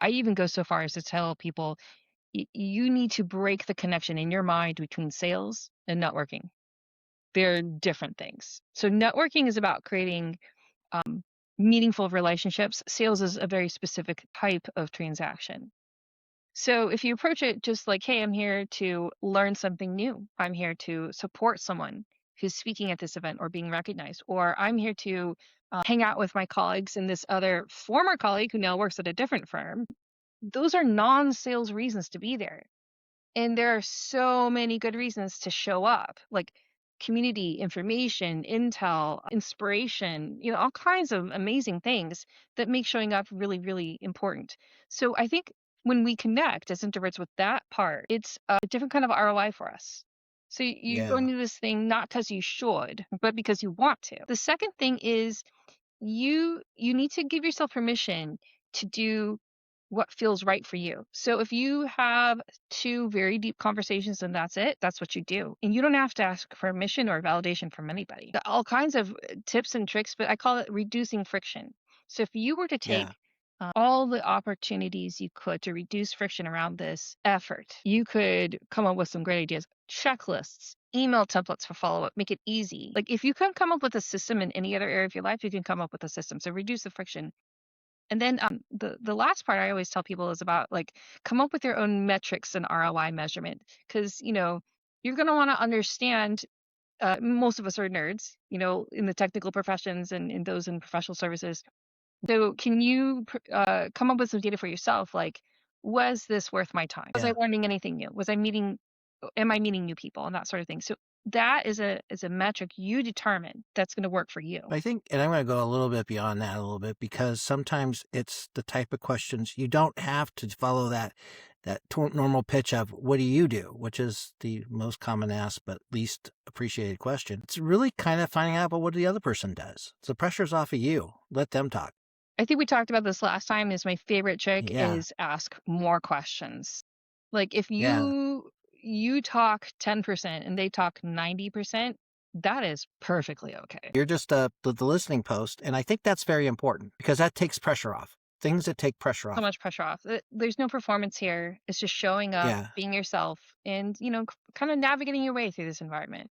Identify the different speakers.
Speaker 1: I even go so far as to tell people you need to break the connection in your mind between sales and networking. They're different things. So networking is about creating um, meaningful relationships. Sales is a very specific type of transaction. So if you approach it just like, hey, I'm here to learn something new, I'm here to support someone who's speaking at this event or being recognized, or I'm here to hang out with my colleagues and this other former colleague who now works at a different firm, those are non sales reasons to be there. And there are so many good reasons to show up, like community, information, intel, inspiration, all kinds of amazing things that make showing up really, really important. So I think when we connect as introverts with that part, it's a different kind of ROI for us. So you go
Speaker 2: Yeah.
Speaker 1: into this thing not because you should, but because you want to. The second thing is you need to give yourself permission to do what feels right for you. So if you have two very deep conversations and that's it, that's what you do. And you don't have to ask permission or validation from anybody. All kinds of tips and tricks, but I call it reducing friction. So if you were to
Speaker 2: Yeah.
Speaker 1: take all the opportunities you could to reduce friction around this effort, you could come up with some great ideas, checklists, email templates for follow up, make it easy. Like if you can come up with a system in any other area of your life, you can come up with a system. So reduce the friction. And then the last part I always tell people is about like come up with your own metrics and ROI measurement because you're going to want to understand. Most of us are nerds, in the technical professions and in those in professional services. So can you come up with some data for yourself? Like, was this worth my time? Was I
Speaker 2: Yeah.
Speaker 1: learning anything new? Am I meeting new people and that sort of thing? So that is a metric you determine that's going to work for you.
Speaker 2: I think, and I'm going to go a little bit beyond that a little bit because sometimes it's the type of questions you don't have to follow that normal pitch of what do you do, which is the most common asked but least appreciated question. It's really kind of finding out about what the other person does. So the pressure's off of you. Let them talk.
Speaker 1: I think we talked about this last time is my favorite trick
Speaker 2: Yeah.
Speaker 1: is ask more questions. Like if
Speaker 2: Yeah.
Speaker 1: you talk 10% and they talk 90%, that is perfectly okay.
Speaker 2: You're just the listening post. And I think that's very important because that takes pressure off. Things that take pressure
Speaker 1: So
Speaker 2: off.
Speaker 1: much pressure off. There's no performance here. It's just showing up,
Speaker 2: Yeah.
Speaker 1: being yourself, and kind of navigating your way through this environment.